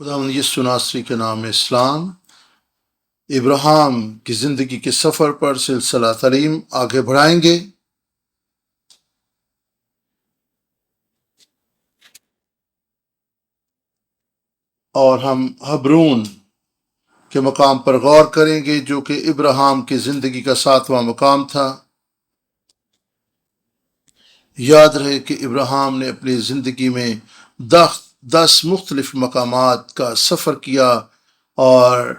خداوند یسوع ناصری کے نام میں اسلام۔ ابراہیم کی زندگی کے سفر پر سلسلہ تعلیم آگے بڑھائیں گے۔ اور ہم حبرون کے مقام پر غور کریں گے جو کہ ابراہیم کی زندگی کا 7واں مقام تھا۔ یاد رہے کہ ابراہیم نے اپنی زندگی میں 10 مختلف مقامات کا سفر کیا اور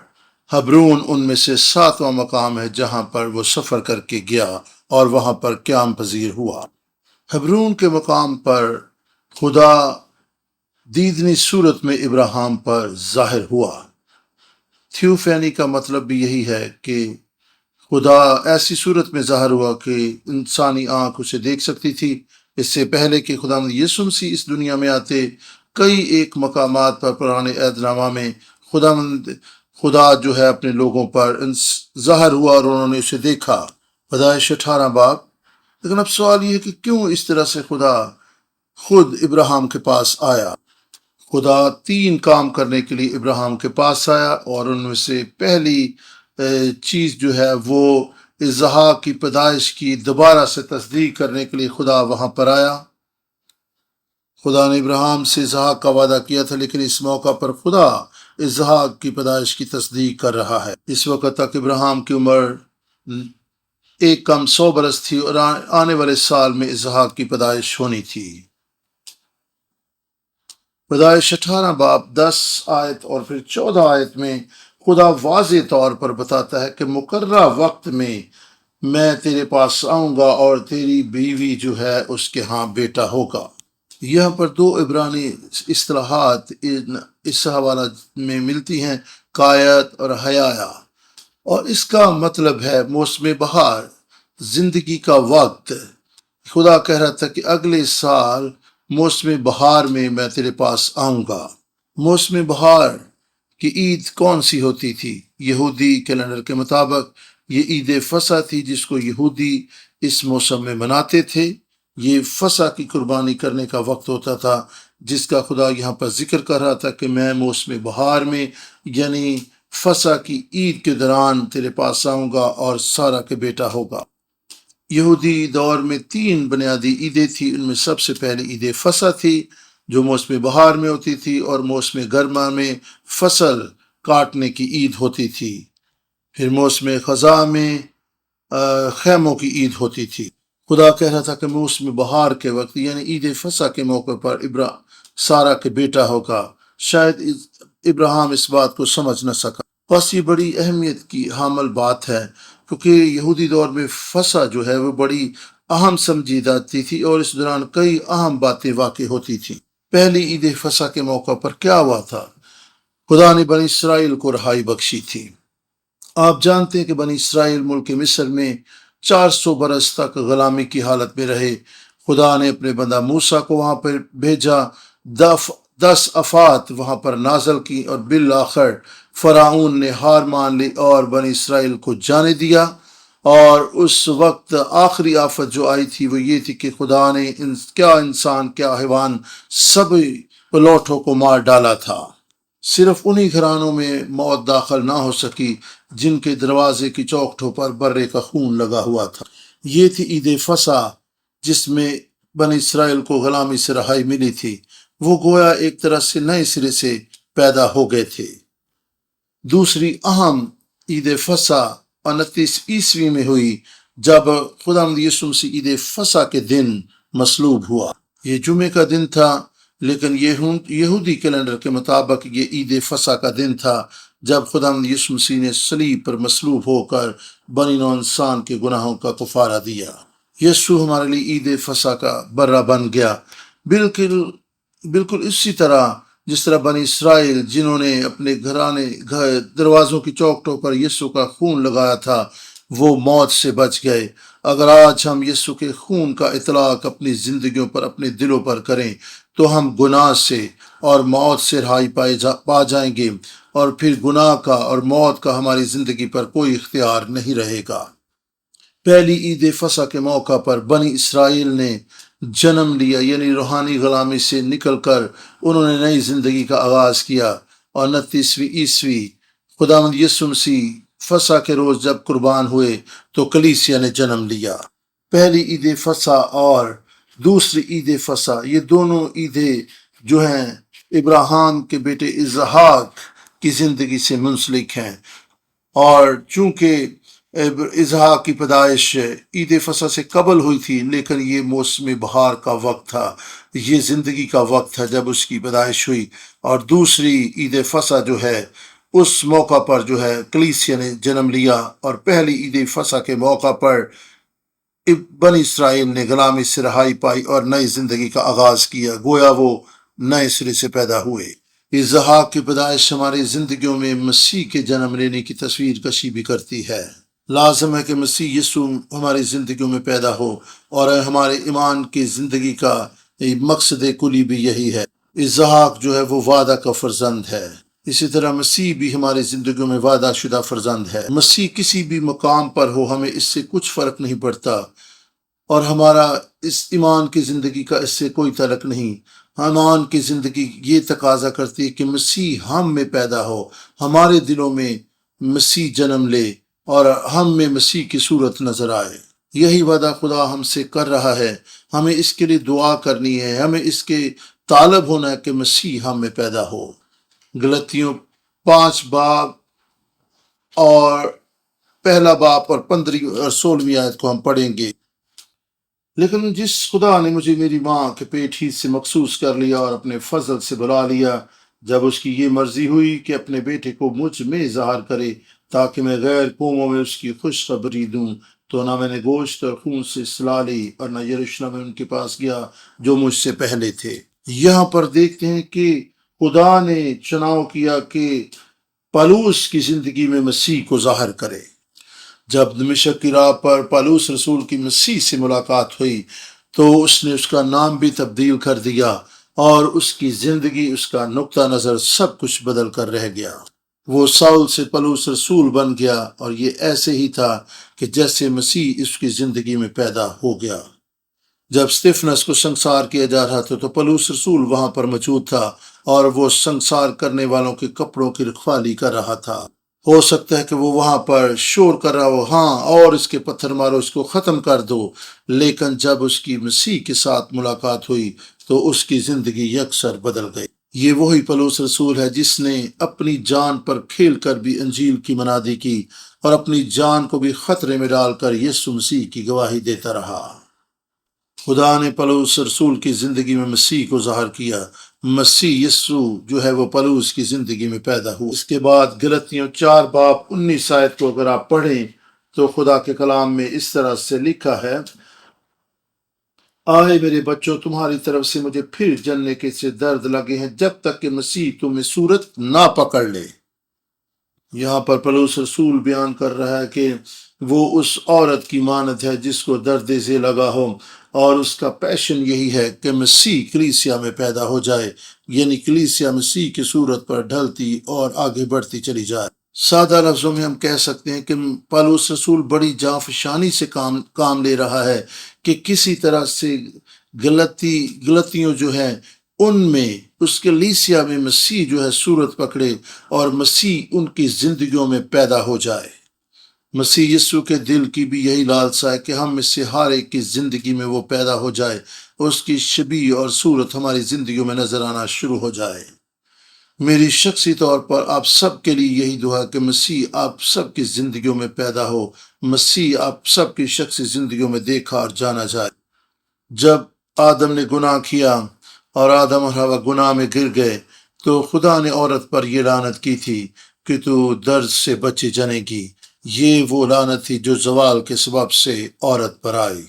حبرون ان میں سے 7واں مقام ہے جہاں پر وہ سفر کر کے گیا اور وہاں پر قیام پذیر ہوا۔ حبرون کے مقام پر خدا دیدنی صورت میں ابراہیم پر ظاہر ہوا۔ تھیوفینی کا مطلب بھی یہی ہے کہ خدا ایسی صورت میں ظاہر ہوا کہ انسانی آنکھ اسے دیکھ سکتی تھی۔ اس سے پہلے کہ خداوند یسوع مسیح اس دنیا میں آتے، کئی ایک مقامات پر پرانے عہد نامہ میں خدا جو ہے اپنے لوگوں پر ظاہر ہوا اور انہوں نے اسے دیکھا۔ پیدائش 18 باب۔ لیکن اب سوال یہ ہے کہ کیوں اس طرح سے خدا خود ابراہیم کے پاس آیا؟ خدا 3 کام کرنے کے لیے ابراہیم کے پاس آیا، اور ان میں سے پہلی چیز جو ہے وہ اسحاق کی پیدائش کی دوبارہ سے تصدیق کرنے کے لیے خدا وہاں پر آیا۔ خدا نے ابراہیم سے اسحاق کا وعدہ کیا تھا، لیکن اس موقع پر خدا اسحاق کی پیدائش کی تصدیق کر رہا ہے۔ اس وقت تک ابراہیم کی عمر 1 برس تھی اور آنے والے سال میں اسحاق کی پیدائش ہونی تھی۔ پیدائش 18 باب 10 آیت اور پھر 14 آیت میں خدا واضح طور پر بتاتا ہے کہ مقررہ وقت میں میں تیرے پاس آؤں گا اور تیری بیوی جو ہے اس کے ہاں بیٹا ہوگا۔ یہاں پر 2 عبرانی اصطلاحات اس حوالہ میں ملتی ہیں، قایت اور حیایا، اور اس کا مطلب ہے موسم بہار، زندگی کا وقت۔ خدا کہہ رہا تھا کہ اگلے سال موسم بہار میں میں تیرے پاس آؤں گا۔ موسم بہار کی عید کون سی ہوتی تھی؟ یہودی کیلنڈر کے مطابق یہ عید فصح تھی، جس کو یہودی اس موسم میں مناتے تھے۔ یہ فصح کی قربانی کرنے کا وقت ہوتا تھا، جس کا خدا یہاں پر ذکر کر رہا تھا کہ میں موسم بہار میں یعنی فصح کی عید کے دوران تیرے پاس آؤں گا اور سارا کے بیٹا ہوگا۔ یہودی دور میں 3 بنیادی عیدیں تھیں۔ ان میں سب سے پہلے عید فصح تھی جو موسم بہار میں ہوتی تھی، اور موسم گرما میں فصل کاٹنے کی عید ہوتی تھی۔ پھر موسم خزاں میں خیموں کی عید ہوتی تھی۔ خدا کہہ رہا تھا کہ موسم بہار کے وقت یعنی عید فصح کے موقع پر سارا کے بیٹا ہوگا۔ شاید ابراہیم اس بات کو سمجھ نہ سکا۔ بس یہ بڑی اہمیت کی حامل بات ہے، کیونکہ یہودی دور میں فصح جو ہے وہ بڑی اہم سمجھی جاتی تھی، اور اس دوران کئی اہم باتیں واقع ہوتی تھیں۔ پہلی عید فصح کے موقع پر کیا ہوا تھا؟ خدا نے بنی اسرائیل کو رہائی بخشی تھی۔ آپ جانتے ہیں کہ بنی اسرائیل ملک مصر میں 400 برس تک غلامی کی حالت میں رہے۔ خدا نے اپنے بندہ موسیٰ کو وہاں پر بھیجا، 10 آفات وہاں پر نازل کی، اور بالآخر فرعون نے ہار مان لی اور بنی اسرائیل کو جانے دیا۔ اور اس وقت آخری آفت جو آئی تھی وہ یہ تھی کہ خدا نے کیا انسان کیا حیوان سبھی پلوٹوں کو مار ڈالا تھا۔ صرف انہی گھرانوں میں موت داخل نہ ہو سکی جن کے دروازے کی چوکھٹوں پر برے کا خون لگا ہوا تھا۔ یہ تھی عید فصح جس میں بنی اسرائیل کو غلامی سے رہائی ملی تھی۔ وہ گویا ایک طرح سے نئے سرے سے پیدا ہو گئے تھے۔ دوسری اہم عید فصح 29 عیسوی میں ہوئی، جب خداوند یسوع مسیح عید فصح کے دن مصلوب ہوا۔ یہ جمعے کا دن تھا، لیکن یہودی کیلنڈر کے مطابق یہ عید فصح کا دن تھا جب خداوند یسوع مسیح نے صلیب پر مصلوب ہو کر بنی نوع انسان کے گناہوں کا کفارہ دیا۔ یسوع ہمارے لیے عید فصح کا برہ بن گیا، بالکل اسی طرح جس طرح بنی اسرائیل جنہوں نے اپنے دروازوں کی چوکھٹوں پر یسوع کا خون لگایا تھا وہ موت سے بچ گئے۔ اگر آج ہم یسوع کے خون کا اطلاق اپنی زندگیوں پر، اپنے دلوں پر کریں تو ہم گناہ سے اور موت سے رہائی پا جائیں گے، اور پھر گناہ کا اور موت کا ہماری زندگی پر کوئی اختیار نہیں رہے گا۔ پہلی عید فصح کے موقع پر بنی اسرائیل نے جنم لیا، یعنی روحانی غلامی سے نکل کر انہوں نے نئی زندگی کا آغاز کیا۔ اور 29ویں عیسوی خداوند یسوع مسیح فسح کے روز جب قربان ہوئے تو کلیسیا نے جنم لیا۔ پہلی عید فسح اور دوسری عید فسح یہ دونوں عیدیں جو ہیں ابراہیم کے بیٹے اسحاق کی زندگی سے منسلک ہیں، اور چونکہ اسحاق کی پیدائش عید فسح سے قبل ہوئی تھی، لیکن یہ موسم بہار کا وقت تھا، یہ زندگی کا وقت تھا جب اس کی پیدائش ہوئی۔ اور دوسری عید فسح جو ہے اس موقع پر جو ہے کلیسیا نے جنم لیا، اور پہلی عید فسح کے موقع پر بنی اسرائیل نے غلامی سے رہائی پائی اور نئی زندگی کا آغاز کیا، گویا وہ نئے سرے سے پیدا ہوئے۔ اسحاق کی پیدائش ہماری زندگیوں میں مسیح کے جنم لینے کی تصویر کشی بھی کرتی ہے۔ لازم ہے کہ مسیح یسوع ہماری زندگیوں میں پیدا ہو، اور ہمارے ایمان کی زندگی کا مقصد کلی بھی یہی ہے۔ اسحاق جو ہے وہ وعدہ کا فرزند ہے، اسی طرح مسیح بھی ہماری زندگیوں میں وعدہ شدہ فرزند ہے۔ مسیح کسی بھی مقام پر ہو، ہمیں اس سے کچھ فرق نہیں پڑتا، اور ہمارا اس ایمان کی زندگی کا اس سے کوئی تعلق نہیں۔ ایمان کی زندگی یہ تقاضا کرتی ہے کہ مسیح ہم میں پیدا ہو، ہمارے دلوں میں مسیح جنم لے، اور ہم میں مسیح کی صورت نظر آئے۔ یہی وعدہ خدا ہم سے کر رہا ہے، ہمیں اس کے لیے دعا کرنی ہے، ہمیں اس کے طالب ہونا ہے کہ مسیح ہم میں پیدا ہو۔ غلطیوں 5 باب اور پہلا باب اور 15 اور 16 آیت کو ہم پڑھیں گے۔ لیکن جس خدا نے مجھے میری ماں کے پیٹ ہی سے مخصوص کر لیا اور اپنے فضل سے بلا لیا، جب اس کی یہ مرضی ہوئی کہ اپنے بیٹے کو مجھ میں ظاہر کرے تاکہ میں غیر قوموں میں اس کی خوشخبری دوں، تو نہ میں نے گوشت اور خون سے اصلاح لی اور نہ یروشلم میں ان کے پاس گیا جو مجھ سے پہلے تھے۔ یہاں پر دیکھتے ہیں کہ خدا نے چناؤ کیا کہ پالوس کی زندگی میں مسیح کو ظاہر کرے۔ جب دمشق کی راہ پر پالوس رسول کی مسیح سے ملاقات ہوئی تو اس نے اس کا نام بھی تبدیل کر دیا، اور اس کی زندگی، اس کا نقطہ نظر سب کچھ بدل کر رہ گیا۔ وہ ساؤل سے پالوس رسول بن گیا، اور یہ ایسے ہی تھا کہ جیسے مسیح اس کی زندگی میں پیدا ہو گیا۔ جب استفنس کو سنسار کیا جا رہا تھا تو پالوس رسول وہاں پر موجود تھا، اور وہ سنسار کرنے والوں کے کپڑوں کی رکھوالی کر رہا تھا۔ ہو سکتا ہے کہ وہ وہاں پر شور کر رہا ہو، ہاں اور اس کے پتھر مارو، اس کو ختم کر دو، لیکن جب اس کی مسیح کے ساتھ ملاقات ہوئی تو اس کی زندگی یکسر بدل گئی۔ یہ وہی پالوس رسول ہے جس نے اپنی جان پر کھیل کر بھی انجیل کی منادی کی، اور اپنی جان کو بھی خطرے میں ڈال کر یسوع مسیح کی گواہی دیتا رہا۔ خدا نے پالوس رسول کی زندگی میں مسیح کو ظاہر کیا۔ مسیح یسوع جو ہے وہ پالوس کی زندگی میں پیدا ہوا۔ اس کے بعد غلطیوں 4 باب 19 آیت کو اگر آپ پڑھیں تو خدا کے کلام میں اس طرح سے لکھا ہے، آئے میرے بچوں، تمہاری طرف سے مجھے پھر جلنے کے سے درد لگے ہیں جب تک کہ مسیح تمہیں صورت نہ پکڑ لے۔ یہاں پر پالوس رسول بیان کر رہا ہے کہ وہ اس عورت کی مانند ہے جس کو درد ذی لگا ہو، اور اس کا پیشن یہی ہے کہ مسیح کلیسیا میں پیدا ہو جائے، یعنی کلیسیا مسیح کی صورت پر ڈھلتی اور آگے بڑھتی چلی جائے۔ سادہ لفظوں میں ہم کہہ سکتے ہیں کہ پالوس رسول بڑی جانفشانی سے کام لے رہا ہے کہ کسی طرح سے غلطیوں جو ہیں ان میں اس کلیسیا میں مسیح جو ہے صورت پکڑے، اور مسیح ان کی زندگیوں میں پیدا ہو جائے۔ مسیح یسوع کے دل کی بھی یہی لالسا ہے کہ ہم میں سے ہر ایک کی زندگی میں وہ پیدا ہو جائے، اس کی شبیہ اور صورت ہماری زندگیوں میں نظر آنا شروع ہو جائے۔ میری شخصی طور پر آپ سب کے لیے یہی دعا کہ مسیح آپ سب کی زندگیوں میں پیدا ہو، مسیح آپ سب کی شخصی زندگیوں میں دیکھا اور جانا جائے۔ جب آدم نے گناہ کیا اور آدم اور حوا گناہ میں گر گئے تو خدا نے عورت پر یہ لعنت کی تھی کہ تو درد سے بچے جنے گی۔ یہ وہ لعنت تھی جو زوال کے سبب سے عورت پر آئی۔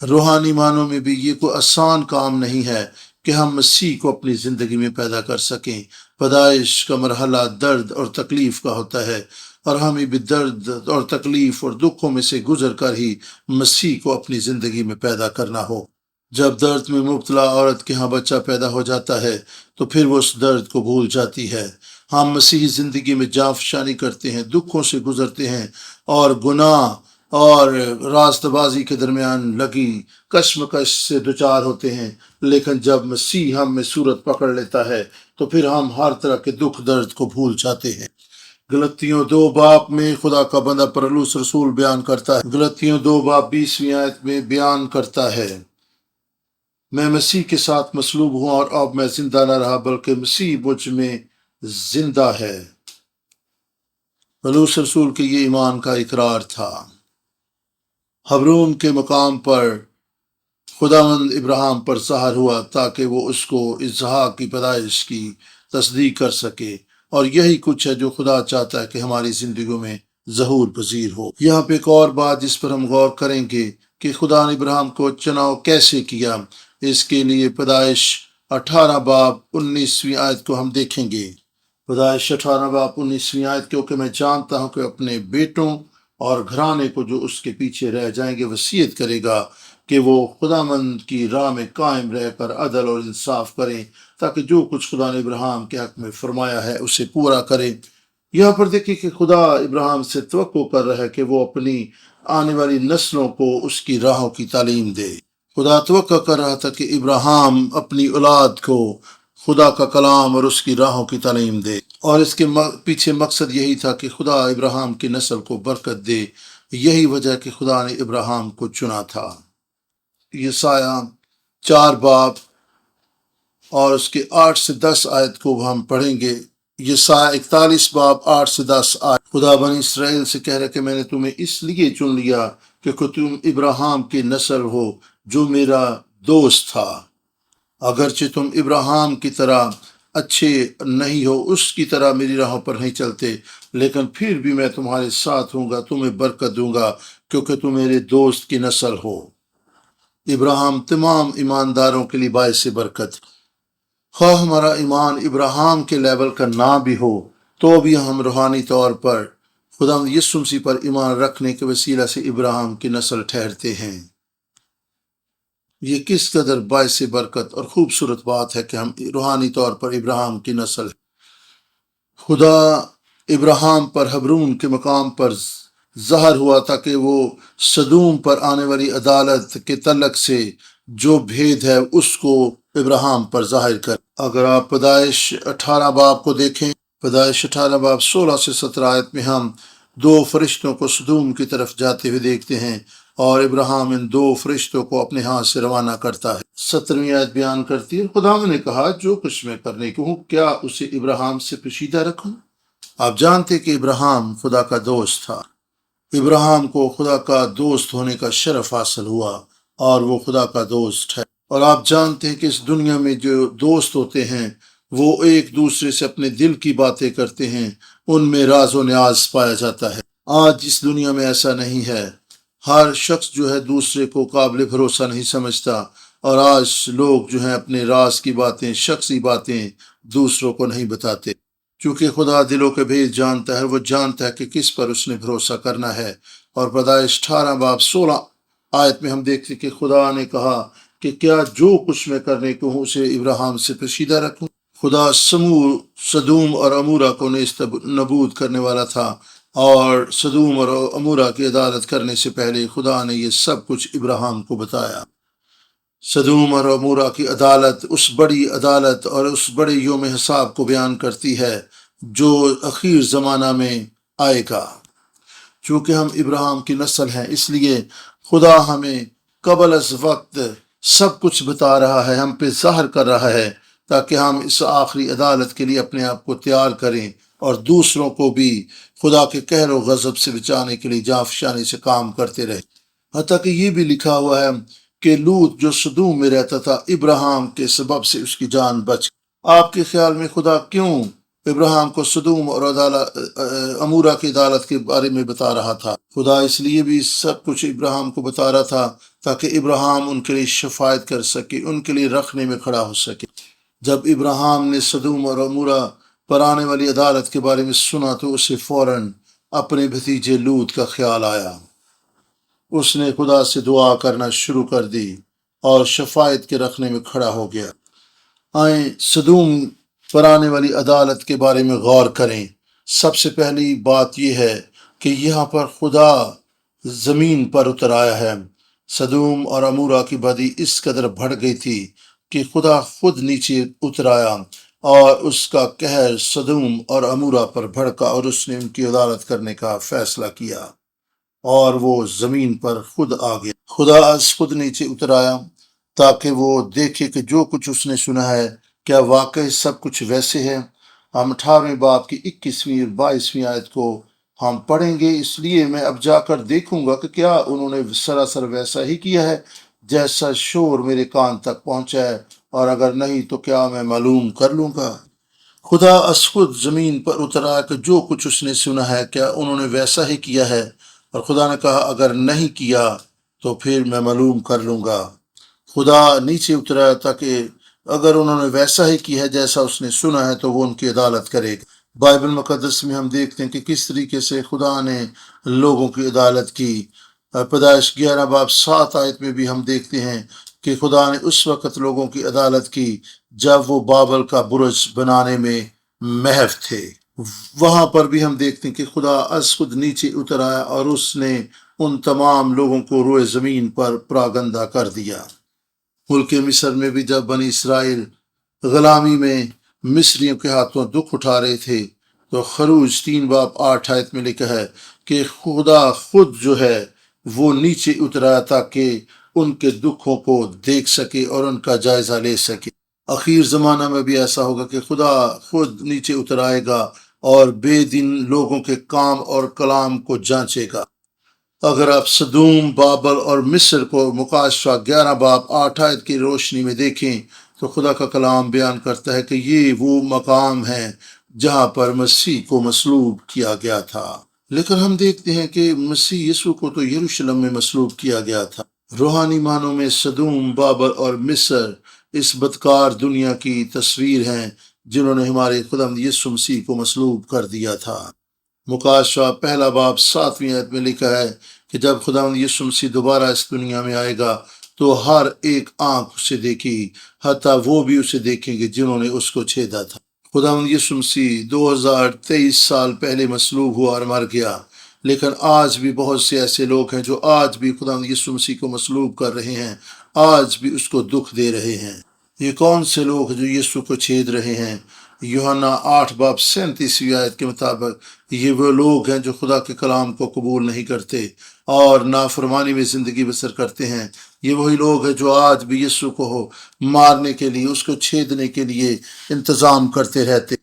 روحانی معنوں میں بھی یہ کوئی آسان کام نہیں ہے کہ ہم مسیح کو اپنی زندگی میں پیدا کر سکیں۔ پیدائش کا مرحلہ درد اور تکلیف کا ہوتا ہے، اور ہمیں بھی درد اور تکلیف اور دکھوں میں سے گزر کر ہی مسیح کو اپنی زندگی میں پیدا کرنا ہو۔ جب درد میں مبتلا عورت کے ہاں بچہ پیدا ہو جاتا ہے تو پھر وہ اس درد کو بھول جاتی ہے۔ ہم مسیحی زندگی میں جانفشانی کرتے ہیں، دکھوں سے گزرتے ہیں، اور گناہ اور راست بازی کے درمیان لگی کشمکش سے دوچار ہوتے ہیں، لیکن جب مسیح ہم میں صورت پکڑ لیتا ہے تو پھر ہم ہر طرح کے دکھ درد کو بھول جاتے ہیں۔ غلطیوں 2 باب میں خدا کا بندہ پرلوس رسول بیان کرتا ہے، غلطیوں 2 باب 20ویں آیت میں بیان کرتا ہے، میں مسیح کے ساتھ مصلوب ہوا اور اب میں زندہ نہ رہا بلکہ مسیح مجھ میں زندہ ہے۔ پرلوس رسول کے یہ ایمان کا اقرار تھا۔ حبرون کے مقام پر خداوند ابراہیم پر ظاہر ہوا تاکہ وہ اس کو اسحاق کی پیدائش کی تصدیق کر سکے، اور یہی کچھ ہے جو خدا چاہتا ہے کہ ہماری زندگیوں میں ظہور پذیر ہو۔ یہاں پہ ایک اور بات جس پر ہم غور کریں گے کہ خدا نے ابراہیم کو چناؤ کیسے کیا، اس کے لیے پیدائش 18 باب 19ویں آیت کو ہم دیکھیں گے۔ پیدائش 18 باب 19ویں آیت، کیونکہ میں جانتا ہوں کہ اپنے بیٹوں اور گھرانے کو جو اس کے پیچھے رہ جائیں گے وصیت کرے گا کہ وہ خداوند کی راہ میں قائم رہ کر عدل اور انصاف کریں، تاکہ جو کچھ خدا نے ابراہیم کے حق میں فرمایا ہے اسے پورا کرے۔ یہاں پر دیکھیں کہ خدا ابراہیم سے توقع کر رہا ہے کہ وہ اپنی آنے والی نسلوں کو اس کی راہوں کی تعلیم دے۔ خدا توقع کر رہا تھا کہ ابراہیم اپنی اولاد کو خدا کا کلام اور اس کی راہوں کی تعلیم دے، اور اس کے پیچھے مقصد یہی تھا کہ خدا ابراہیم کی نسل کو برکت دے۔ یہی وجہ کہ خدا نے ابراہیم کو چنا تھا۔ یسایہ 4 باب اور اس کے 8 سے 10 آیت کو ہم پڑھیں گے۔ یسایہ 41 باب 8 سے 10 آیت، خدا بنی اسرائیل سے کہہ رہا کہ میں نے تمہیں اس لیے چن لیا کہ تم ابراہیم کی نسل ہو جو میرا دوست تھا، اگرچہ تم ابراہیم کی طرح اچھے نہیں ہو، اس کی طرح میری راہوں پر نہیں چلتے، لیکن پھر بھی میں تمہارے ساتھ ہوں گا، تمہیں برکت دوں گا کیونکہ تم میرے دوست کی نسل ہو۔ ابراہیم تمام ایمانداروں کے لیے باعث برکت۔ خواہ ہمارا ایمان ابراہیم کے لیول کا نہ بھی ہو تو بھی ہم روحانی طور پر خدا یسوع مسیح پر ایمان رکھنے کے وسیلہ سے ابراہیم کی نسل ٹھہرتے ہیں۔ یہ کس قدر باعث برکت اور خوبصورت بات ہے کہ ہم روحانی طور پر ابراہیم کی نسل ہیں۔ خدا ابراہیم پر حبرون کے مقام پر ظاہر ہوا تھا کہ وہ سدوم پر آنے والی عدالت کے تعلق سے جو بھید ہے اس کو ابراہیم پر ظاہر کر۔ اگر آپ پیدائش 18 باب کو دیکھیں، پیدائش 18 باب 16 سے 17 آیت میں ہم 2 فرشتوں کو سدوم کی طرف جاتے ہوئے دیکھتے ہیں، اور ابراہیم ان 2 فرشتوں کو اپنے ہاتھ سے روانہ کرتا ہے۔ 17ویں آیت بیان کرتی ہے، خدا نے کہا جو کچھ میں کرنے کو ہوں کیا اسے ابراہیم سے پوشیدہ رکھوں؟ آپ جانتے کہ ابراہیم خدا کا دوست تھا۔ ابراہیم کو خدا کا دوست ہونے کا شرف حاصل ہوا اور وہ خدا کا دوست ہے۔ اور آپ جانتے ہیں کہ اس دنیا میں جو دوست ہوتے ہیں وہ ایک دوسرے سے اپنے دل کی باتیں کرتے ہیں، ان میں راز و نیاز پایا جاتا ہے۔ آج اس دنیا میں ایسا نہیں ہے، ہر شخص جو ہے دوسرے کو قابل بھروسہ نہیں سمجھتا، اور آج لوگ جو ہیں اپنے راز کی باتیں، شخصی باتیں دوسروں کو نہیں بتاتے، چونکہ خدا دلوں کے بھید جانتا ہے، وہ جانتا ہے کہ کس پر اس نے بھروسہ کرنا ہے۔ اور پیدائش 18 باب 16 آیت میں ہم دیکھتے کہ خدا نے کہا کہ کیا جو کچھ میں کرنے کو ہوں اسے ابراہیم سے پوشیدہ رکھوں۔ خدا سدوم اور عمورہ کو نیست نبود کرنے والا تھا، اور سدوم اور عمورہ کی عدالت کرنے سے پہلے خدا نے یہ سب کچھ ابراہیم کو بتایا۔ سدوم اور عمورہ کی عدالت اس بڑی عدالت اور اس بڑے یوم حساب کو بیان کرتی ہے جو اخیر زمانہ میں آئے گا۔ چونکہ ہم ابراہیم کی نسل ہیں، اس لیے خدا ہمیں قبل از وقت سب کچھ بتا رہا ہے، ہم پہ ظاہر کر رہا ہے، تاکہ ہم اس آخری عدالت کے لیے اپنے آپ کو تیار کریں اور دوسروں کو بھی خدا کے قہر و غضب سے بچانے کے لیے جانفشانی سے کام کرتے رہیں۔ حتیٰ کہ یہ بھی لکھا ہوا ہے کہ لوط جو سدوم میں رہتا تھا، ابراہیم کے سبب سے اس کی جان بچ گئی۔ آپ کے خیال میں خدا کیوں ابراہیم کو سدوم اور عمورہ کی عدالت کے بارے میں بتا رہا تھا؟ خدا اس لیے بھی سب کچھ ابراہیم کو بتا رہا تھا تاکہ ابراہیم ان کے لیے شفاعت کر سکے، ان کے لیے رکھنے میں کھڑا ہو سکے۔ جب ابراہیم نے سدوم اور عمورہ پر آنے والی عدالت کے بارے میں سنا تو اسے فوراً اپنے بھتیجے لوط کا خیال آیا۔ اس نے خدا سے دعا کرنا شروع کر دی اور شفاعت کے رکھنے میں کھڑا ہو گیا۔ آئیں سدوم پر آنے والی عدالت کے بارے میں غور کریں۔ سب سے پہلی بات یہ ہے کہ یہاں پر خدا زمین پر اتر آیا ہے۔ سدوم اور امورا کی بدی اس قدر بڑھ گئی تھی کہ خدا خود نیچے اتر آیا اور اس کا قہر سدوم اور امورا پر بھڑکا اور اس نے ان کی عدالت کرنے کا فیصلہ کیا اور وہ زمین پر خود آ گیا۔ خدا از خود نیچے اتر آیا تاکہ وہ دیکھے کہ جو کچھ اس نے سنا ہے کیا واقعی سب کچھ ویسے ہے۔ ہم 18ویں باب کی 21ویں اور 22ویں آیت کو ہم پڑھیں گے۔ اس لیے میں اب جا کر دیکھوں گا کہ کیا انہوں نے سراسر ویسا ہی کیا ہے جیسا شور میرے کان تک پہنچا ہے، اور اگر نہیں تو کیا میں معلوم کر لوں گا۔ خدا از خود زمین پر اترا کہ جو کچھ اس نے سنا ہے کیا انہوں نے ویسا ہی کیا ہے، اور خدا نے کہا اگر نہیں کیا تو پھر میں معلوم کر لوں گا۔ خدا نیچے اترا تاکہ اگر انہوں نے ویسا ہی کیا ہے جیسا اس نے سنا ہے تو وہ ان کی عدالت کرے گا۔ بائبل مقدس میں ہم دیکھتے ہیں کہ کس طریقے سے خدا نے لوگوں کی عدالت کی۔ پیدائش 11 باب 7 آیت میں بھی ہم دیکھتے ہیں کہ خدا نے اس وقت لوگوں کی عدالت کی جب وہ بابل کا برج بنانے میں محو تھے۔ وہاں پر بھی ہم دیکھتے ہیں کہ خدا از خود نیچے اتر آیا اور اس نے ان تمام لوگوں کو روئے زمین پر پراگندہ کر دیا۔ ملک مصر میں بھی جب بنی اسرائیل غلامی میں مصریوں کے ہاتھوں دکھ اٹھا رہے تھے تو خروج 3 باب 8 آیت میں لکھا ہے کہ خدا خود جو ہے وہ نیچے اترا تاکہ ان کے دکھوں کو دیکھ سکے اور ان کا جائزہ لے سکے۔ اخیر زمانہ میں بھی ایسا ہوگا کہ خدا خود نیچے اتر آئے گا اور بے دین لوگوں کے کام اور کلام کو جانچے گا۔ اگر آپ سدوم، بابل اور مصر کو مکاشفہ 11 باب 8 آیت کی روشنی میں دیکھیں تو خدا کا کلام بیان کرتا ہے کہ یہ وہ مقام ہے جہاں پر مسیح کو مصلوب کیا گیا تھا۔ لیکن ہم دیکھتے ہیں کہ مسیح یسوع کو تو یروشلم میں مصلوب کیا گیا تھا۔ روحانی معنوں میں سدوم، بابل اور مصر اس بدکار دنیا کی تصویر ہیں جنہوں نے ہمارے خداوند یسوع مسیح کو مصلوب کر دیا تھا۔ مکاشفہ 1 باب 7ویں آیت میں لکھا ہے کہ جب خداوند یسوع مسیح دوبارہ اس دنیا میں آئے گا تو ہر ایک آنکھ اسے دیکھے گی، حتیٰ وہ بھی اسے دیکھیں گے جنہوں نے اس کو چھیدا تھا۔ خداوند یسوع مسیح 2023 سال پہلے مصلوب ہوا اور مر گیا، لیکن آج بھی بہت سے ایسے لوگ ہیں جو آج بھی خداوند یسوع مسیح کو مصلوب کر رہے ہیں، آج بھی اس کو دکھ دے رہے ہیں۔ یہ کون سے لوگ ہیں جو یسوع کو چھید رہے ہیں؟ یوحنا 8 باب 37 آیت کے مطابق یہ وہ لوگ ہیں جو خدا کے کلام کو قبول نہیں کرتے اور نافرمانی میں زندگی بسر کرتے ہیں۔ یہ وہی لوگ ہیں جو آج بھی یسوع کو مارنے کے لیے، اس کو چھیدنے کے لیے انتظام کرتے رہتے۔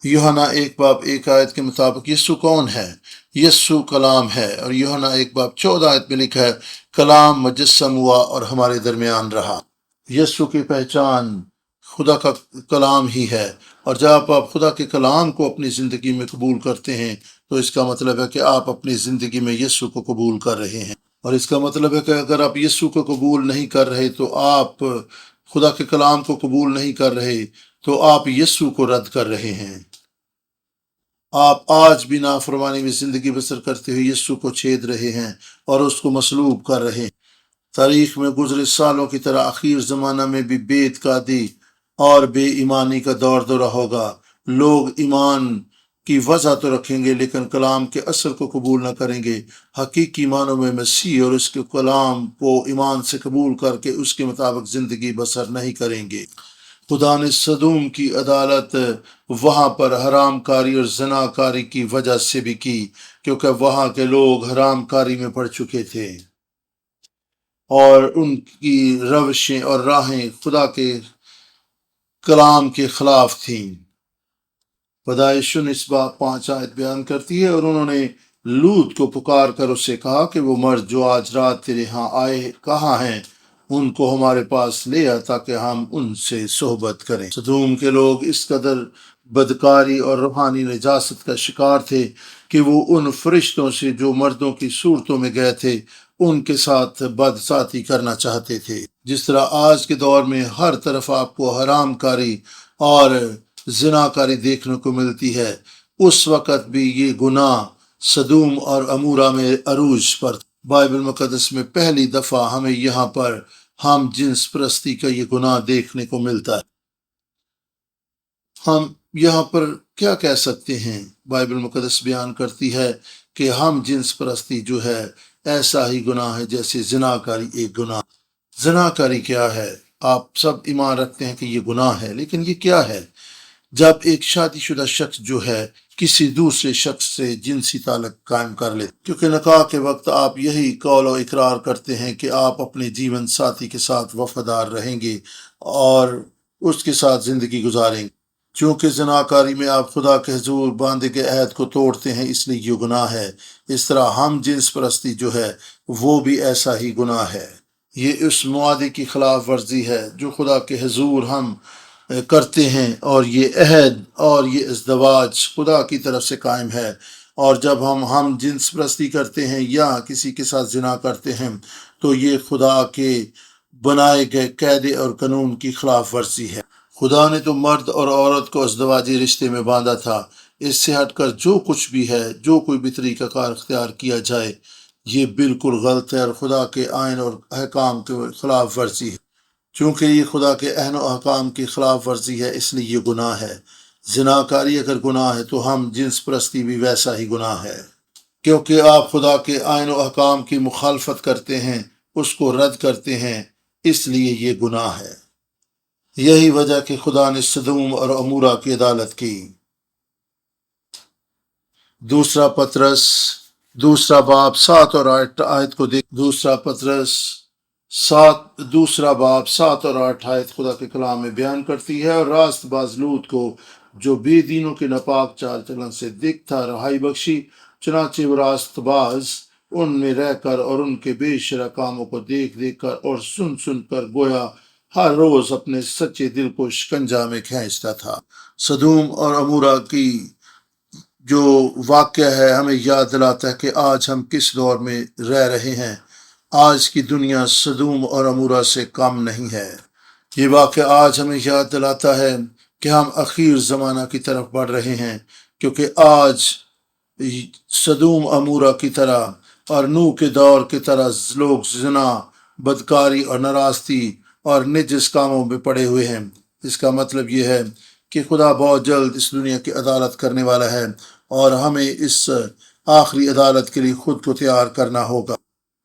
یوحنا 1 باب 1 آیت کے مطابق یسوع کون ہے؟ یسوع کلام ہے، اور یوحنا 1 باب 14 آیت میں لکھا ہے کلام مجسم ہوا اور ہمارے درمیان رہا۔ یسوع کی پہچان خدا کا کلام ہی ہے، اور جب آپ خدا کے کلام کو اپنی زندگی میں قبول کرتے ہیں تو اس کا مطلب ہے کہ آپ اپنی زندگی میں یسوع کو قبول کر رہے ہیں، اور اس کا مطلب ہے کہ اگر آپ یسوع کو قبول نہیں کر رہے تو آپ خدا کے کلام کو قبول نہیں کر رہے تو آپ یسوع کو رد کر رہے ہیں۔ آپ آج بھی نافرمانی میں زندگی بسر کرتے ہوئے یسوع کو چھید رہے ہیں اور اس کو مصلوب کر رہے ہیں۔ تاریخ میں گزرے سالوں کی طرح اخیر زمانہ میں بھی بے اعتقادی اور بے ایمانی کا دور دورہ ہوگا۔ لوگ ایمان کی وجہ تو رکھیں گے لیکن کلام کے اثر کو قبول نہ کریں گے، حقیقی معنوں میں مسیح اور اس کے کلام کو ایمان سے قبول کر کے اس کے مطابق زندگی بسر نہیں کریں گے۔ خدا نے سدوم کی عدالت وہاں پر حرام کاری اور زنا کاری کی وجہ سے بھی کی، کیونکہ وہاں کے لوگ حرام کاری میں پڑ چکے تھے اور ان کی روشیں اور راہیں خدا کے کلام کے خلاف تھیں۔ پیدائش 19 باب 5 آیت بیان کرتی ہے اور انہوں نے لوط کو پکار کر اس سے کہا کہ وہ مرد جو آج رات تیرے ہاں آئے کہاں ہیں، ان کو ہمارے پاس لے آ تاکہ ہم ان سے صحبت کریں۔ سدوم کے لوگ اس قدر بدکاری اور روحانی نجاست کا شکار تھے کہ وہ ان فرشتوں سے جو مردوں کی صورتوں میں گئے تھے ان کے ساتھ بدساتی کرنا چاہتے تھے۔ جس طرح آج کے دور میں ہر طرف آپ کو حرام کاری اور زنا کاری دیکھنے کو ملتی ہے، اس وقت بھی یہ گناہ سدوم اور امورا میں عروج پر تھا۔ بائبل مقدس میں پہلی دفعہ ہمیں یہاں پر ہم جنس پرستی کا یہ گناہ دیکھنے کو ملتا ہے۔ ہم یہاں پر کیا کہہ سکتے ہیں؟ بائبل مقدس بیان کرتی ہے کہ ہم جنس پرستی جو ہے ایسا ہی گناہ ہے جیسے زناکاری ایک گناہ۔ زناکاری کیا ہے؟ آپ سب ایمان رکھتے ہیں کہ یہ گناہ ہے، لیکن یہ کیا ہے؟ جب ایک شادی شدہ شخص جو ہے کسی دوسرے شخص سے جنسی تعلق قائم کر لے، کیونکہ نکاح کے وقت آپ یہی قول و اقرار کرتے ہیں کہ آپ اپنے جیون ساتھی کے ساتھ وفادار رہیں گے اور اس کے ساتھ زندگی گزاریں گے۔ چونکہ زناکاری میں آپ خدا کے حضور باندھے کے عہد کو توڑتے ہیں، اس لیے یہ گناہ ہے۔ اس طرح ہم جنس پرستی جو ہے وہ بھی ایسا ہی گناہ ہے۔ یہ اس معاہدے کی خلاف ورزی ہے جو خدا کے حضور ہم کرتے ہیں، اور یہ عہد اور یہ ازدواج خدا کی طرف سے قائم ہے۔ اور جب ہم جنس پرستی کرتے ہیں یا کسی کے ساتھ زنا کرتے ہیں تو یہ خدا کے بنائے گئے قاعدے اور قانون کی خلاف ورزی ہے۔ خدا نے تو مرد اور عورت کو ازدواجی رشتے میں باندھا تھا۔ اس سے ہٹ کر جو کچھ بھی ہے، جو کوئی بھی طریقہ کار اختیار کیا جائے، یہ بالکل غلط ہے اور خدا کے آئین اور احکام کے خلاف ورزی ہے۔ چونکہ یہ خدا کے عہد و احکام کی خلاف ورزی ہے، اس لیے یہ گناہ ہے۔ زناکاری اگر گناہ ہے تو ہم جنس پرستی بھی ویسا ہی گناہ ہے، کیونکہ آپ خدا کے آئین و احکام کی مخالفت کرتے ہیں، اس کو رد کرتے ہیں، اس لیے یہ گناہ ہے۔ یہی وجہ کہ خدا نے سدوم اور عمورہ کی عدالت کی۔ دوسرا پطرس دوسرا باب 7 اور 8 آیت کو دیکھ۔ دوسرا پطرس دوسرا باب 7 اور 8 آیت خدا کے کلام میں بیان کرتی ہے، اور راست باز لوط کو جو بے دینوں کے ناپاک چال چلن سے دکھ تھا رہائی بخشی، چنانچہ وہ راست باز ان میں رہ کر اور ان کے بے شرع کاموں کو دیکھ کر اور سن کر گویا ہر روز اپنے سچے دل کو شکنجا میں کھینچتا تھا۔ سدوم اور عمورہ کی جو واقعہ ہے ہمیں یاد دلاتا ہے کہ آج ہم کس دور میں رہ رہے ہیں۔ آج کی دنیا سدوم اور عمورہ سے کم نہیں ہے۔ یہ واقعہ آج ہمیں یاد دلاتا ہے کہ ہم اخیر زمانہ کی طرف بڑھ رہے ہیں، کیونکہ آج سدوم عمورہ کی طرح اور نوح کے دور کی طرح لوگ زنا، بدکاری اور ناراستی اور نجس کاموں میں پڑے ہوئے ہیں۔ اس کا مطلب یہ ہے کہ خدا بہت جلد اس دنیا کی عدالت کرنے والا ہے، اور ہمیں اس آخری عدالت کے لیے خود کو تیار کرنا ہوگا۔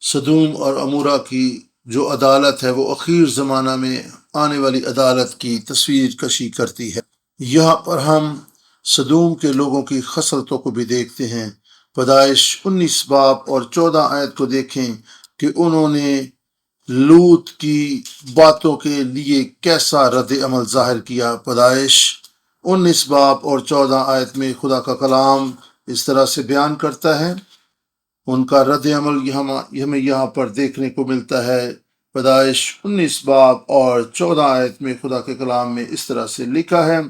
سدوم اور عمورہ کی جو عدالت ہے وہ اخیر زمانہ میں آنے والی عدالت کی تصویر کشی کرتی ہے۔ یہاں پر ہم سدوم کے لوگوں کی خصلتوں کو بھی دیکھتے ہیں۔ پیدائش 19 باب اور 14 آیت کو دیکھیں کہ انہوں نے لوط کی باتوں کے لیے کیسا رد عمل ظاہر کیا۔ پیدائش 19 باب اور 14 آیت میں خدا کا کلام اس طرح سے بیان کرتا ہے۔ ان کا رد عمل ہمیں یہاں پر دیکھنے کو ملتا ہے۔ پیدائش 19 باب اور 14 آیت میں خدا کے کلام میں اس طرح سے لکھا ہے،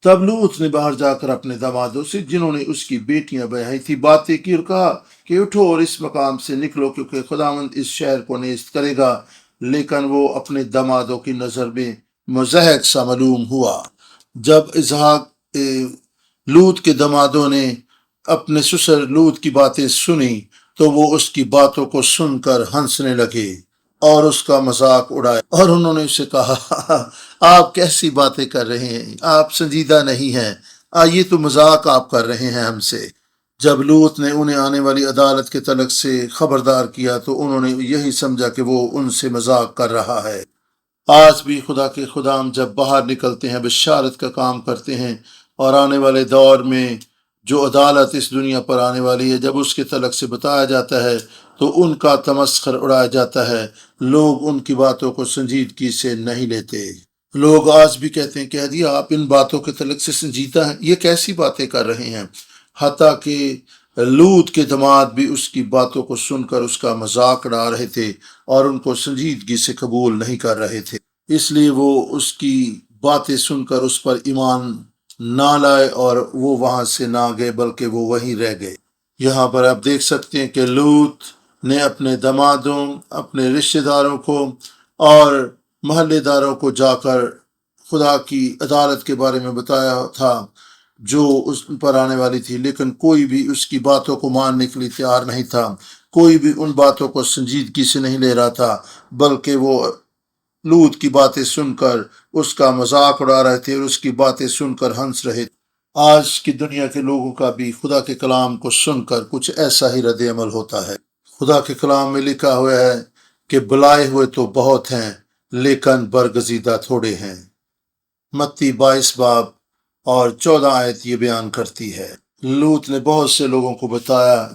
تب لوط نے باہر جا کر اپنے دامادوں سے جنہوں نے اس کی بیٹیاں بیائی تھی باتیں کی، اور کہا کہ اٹھو اور اس مقام سے نکلو، کیونکہ خداوند اس شہر کو نیست کرے گا۔ لیکن وہ اپنے دامادوں کی نظر میں مضحک سا معلوم ہوا۔ جب لوط کے دامادوں نے اپنے سسر لوط کی باتیں سنی تو وہ اس کی باتوں کو سن کر ہنسنے لگے اور اس کا مذاق اڑایا، اور انہوں نے اسے کہا آپ کیسی باتیں کر رہے ہیں، آپ سنجیدہ نہیں ہیں، یہ تو مذاق آپ کر رہے ہیں ہم سے۔ جب لوط نے انہیں آنے والی عدالت کے تعلق سے خبردار کیا تو انہوں نے یہی سمجھا کہ وہ ان سے مذاق کر رہا ہے۔ آج بھی خدا کے خدام جب باہر نکلتے ہیں بشارت کا کام کرتے ہیں، اور آنے والے دور میں جو عدالت اس دنیا پر آنے والی ہے جب اس کے تعلق سے بتایا جاتا ہے تو ان کا تمسخر اڑایا جاتا ہے۔ لوگ ان کی باتوں کو سنجیدگی سے نہیں لیتے۔ لوگ آج بھی کہتے ہیں کہ آپ ان باتوں کے تعلق سے سنجیدہ ہیں، یہ کیسی باتیں کر رہے ہیں؟ حتیٰ کہ لوط کے داماد بھی اس کی باتوں کو سن کر اس کا مذاق اڑا رہے تھے اور ان کو سنجیدگی سے قبول نہیں کر رہے تھے، اس لیے وہ اس کی باتیں سن کر اس پر ایمان نہ لائے اور وہ وہاں سے نہ گئے، بلکہ وہ وہیں رہ گئے۔ یہاں پر آپ دیکھ سکتے ہیں کہ لوط نے اپنے دامادوں، اپنے رشتہ داروں کو اور محلے داروں کو جا کر خدا کی عدالت کے بارے میں بتایا تھا جو اس پر آنے والی تھی، لیکن کوئی بھی اس کی باتوں کو ماننے کے لیے تیار نہیں تھا۔ کوئی بھی ان باتوں کو سنجیدگی سے نہیں لے رہا تھا، بلکہ وہ لوط کی باتیں سن کر اس کا مذاق اڑا رہے تھے اور اس کی باتیں سن کر ہنس رہے تھے۔ آج کی دنیا کے لوگوں کا بھی خدا کے کلام کو سن کر کچھ ایسا ہی رد عمل ہوتا ہے۔ خدا کے کلام میں لکھا ہوا ہے کہ بلائے ہوئے تو بہت ہیں لیکن برگزیدہ تھوڑے ہیں۔ متی 22 باب اور 14 آیت یہ بیان کرتی ہے۔ لوط نے بہت سے لوگوں کو بتایا،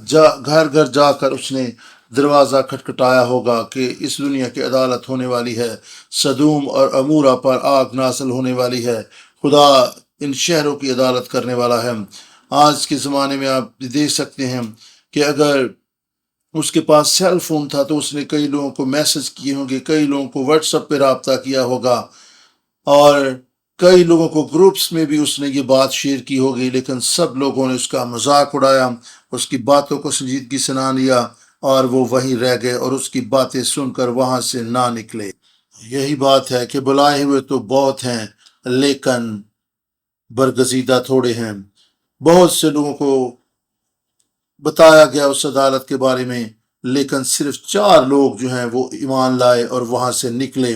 گھر گھر جا کر اس نے دروازہ کھٹکھٹایا ہوگا کہ اس دنیا کی عدالت ہونے والی ہے، سدوم اور عمورہ پر آگ نازل ہونے والی ہے، خدا ان شہروں کی عدالت کرنے والا ہے۔ آج کے زمانے میں آپ دیکھ سکتے ہیں کہ اگر اس کے پاس سیل فون تھا تو اس نے کئی لوگوں کو میسج کیے ہوں گے، کئی لوگوں کو واٹس ایپ پہ رابطہ کیا ہوگا، اور کئی لوگوں کو گروپس میں بھی اس نے یہ بات شیئر کی ہوگی، لیکن سب لوگوں نے اس کا مذاق اڑایا، اس کی باتوں کو سنجیدگی سے نہ لیا، اور وہ وہیں رہ گئے اور اس کی باتیں سن کر وہاں سے نہ نکلے۔ یہی بات ہے کہ بلائے ہوئے تو بہت ہیں لیکن برگزیدہ تھوڑے ہیں۔ بہت سے لوگوں کو بتایا گیا اس عدالت کے بارے میں، لیکن صرف 4 لوگ جو ہیں وہ ایمان لائے اور وہاں سے نکلے،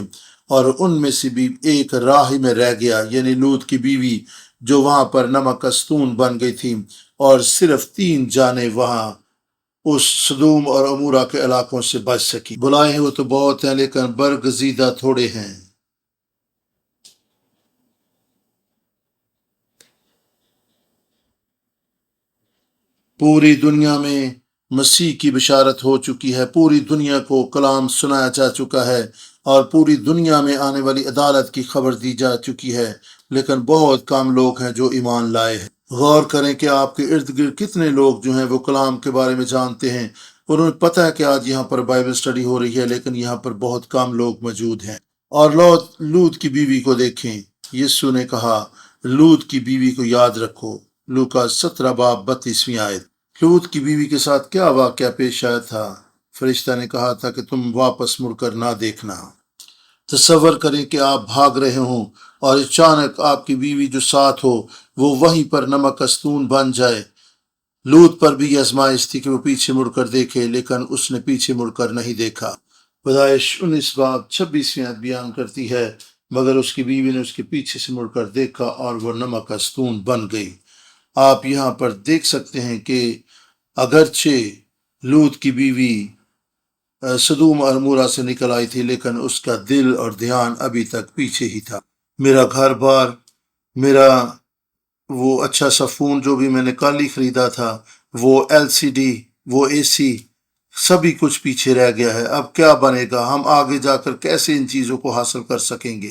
اور ان میں سے بھی ایک راہ میں رہ گیا، یعنی لوط کی بیوی جو وہاں پر نمک استون بن گئی تھی، اور صرف 3 جانیں وہاں اس سدوم اور عمورہ کے علاقوں سے بچ سکی۔ بلائے ہوئے تو بہت ہیں لیکن برگزیدہ تھوڑے ہیں۔ پوری دنیا میں مسیح کی بشارت ہو چکی ہے، پوری دنیا کو کلام سنایا جا چکا ہے، اور پوری دنیا میں آنے والی عدالت کی خبر دی جا چکی ہے، لیکن بہت کم لوگ ہیں جو ایمان لائے ہیں۔ غور کریں کہ آپ کے ارد گرد کتنے لوگ جو ہیں وہ کلام کے بارے میں جانتے ہیں، اور انہیں پتہ ہے کہ آج یہاں پر بائبل سٹڈی ہو رہی ہے، لیکن یہاں پر بہت کم لوگ موجود ہیں۔ اور لوط کی بیوی کو دیکھیں، یسوع نے کہا لوط کی بیوی کو یاد رکھو، لوکا 17 باب 32 آیت۔ لوط کی بیوی کے ساتھ کیا واقعہ پیش آیا تھا؟ فرشتہ نے کہا تھا کہ تم واپس مڑ کر نہ دیکھنا۔ تصور کریں کہ آپ بھاگ رہے ہوں اور اچانک آپ کی بیوی جو ساتھ ہو وہ وہیں پر نمک استون بن جائے۔ لوط پر بھی یہ آزمائش تھی کہ وہ پیچھے مڑ کر دیکھے، لیکن اس نے پیچھے مڑ کر نہیں دیکھا۔ پیدائش 19 باب 26 آیت بیان کرتی ہے، مگر اس کی بیوی نے اس کے پیچھے سے مڑ کر دیکھا اور وہ نمک استون بن گئی۔ آپ یہاں پر دیکھ سکتے ہیں کہ اگرچہ لوط کی بیوی سدوم اور عمورہ سے نکل آئی تھی، لیکن اس کا دل اور دھیان ابھی تک پیچھے ہی تھا۔ میرا گھر بار، میرا وہ اچھا سا فون جو بھی میں نے کل ہی خریدا تھا، وہ LCD، وہ AC، سبھی کچھ پیچھے رہ گیا ہے۔ اب کیا بنے گا؟ ہم آگے جا کر کیسے ان چیزوں کو حاصل کر سکیں گے؟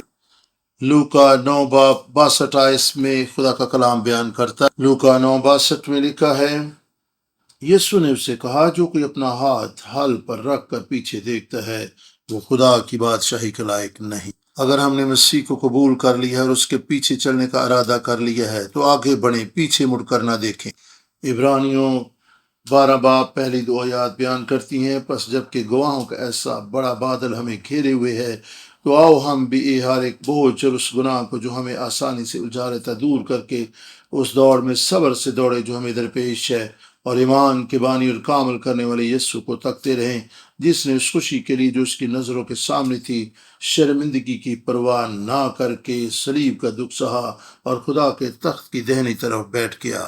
لوکا 9 باب 62 آیت میں خدا کا کلام بیان کرتا ہے۔ لوکا 9:62 میں لکھا ہے، یسوع نے اسے کہا جو کوئی اپنا ہاتھ حل پر رکھ کر پیچھے دیکھتا ہے وہ خدا کی بادشاہی کے لائق نہیں۔ اگر ہم نے مسیح کو قبول کر لیا ہے اور اس کے پیچھے چلنے کا ارادہ کر لیا ہے تو آگے بڑھیں، پیچھے مڑ کر نہ دیکھیں۔ عبرانیوں 12 باب پہلی 2 آیات بیان کرتی ہیں، پس جب کہ گواہوں کا ایسا بڑا بادل ہمیں گھیرے ہوئے ہے تو آؤ ہم بھی ہر ایک بوجھ اور اس گناہ کو جو ہمیں آسانی سے الجھا لیتا دور کر کے اس دوڑ میں صبر سے دوڑے جو ہمیں درپیش ہے، اور ایمان کے بانی اور کامل کرنے والے یسوع کو تکتے رہیں، جس نے اس خوشی کے لیے جو اس کی نظروں کے سامنے تھی شرمندگی کی پرواہ نہ کر کے صلیب کا دکھ سہا اور خدا کے تخت کی دہنی طرف بیٹھ گیا۔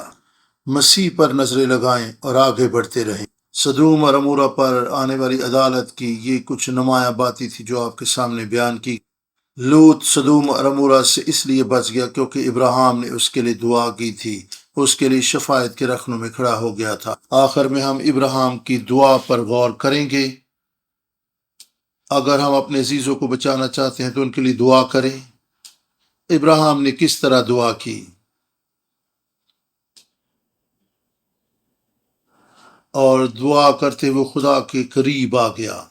مسیح پر نظریں لگائیں اور آگے بڑھتے رہیں۔ سدوم اور عمورہ پر آنے والی عدالت کی یہ کچھ نمایاں باتیں تھی جو آپ کے سامنے بیان کی۔ لوط سدوم اور عمورہ سے اس لیے بچ گیا کیونکہ ابراہیم نے اس کے لیے دعا کی تھی، اس کے لیے شفاعت کے رخنوں میں کھڑا ہو گیا تھا۔ آخر میں ہم ابراہیم کی دعا پر غور کریں گے۔ اگر ہم اپنے عزیزوں کو بچانا چاہتے ہیں تو ان کے لیے دعا کریں۔ ابراہیم نے کس طرح دعا کی؟ اور دعا کرتے وہ خدا کے قریب آ گیا۔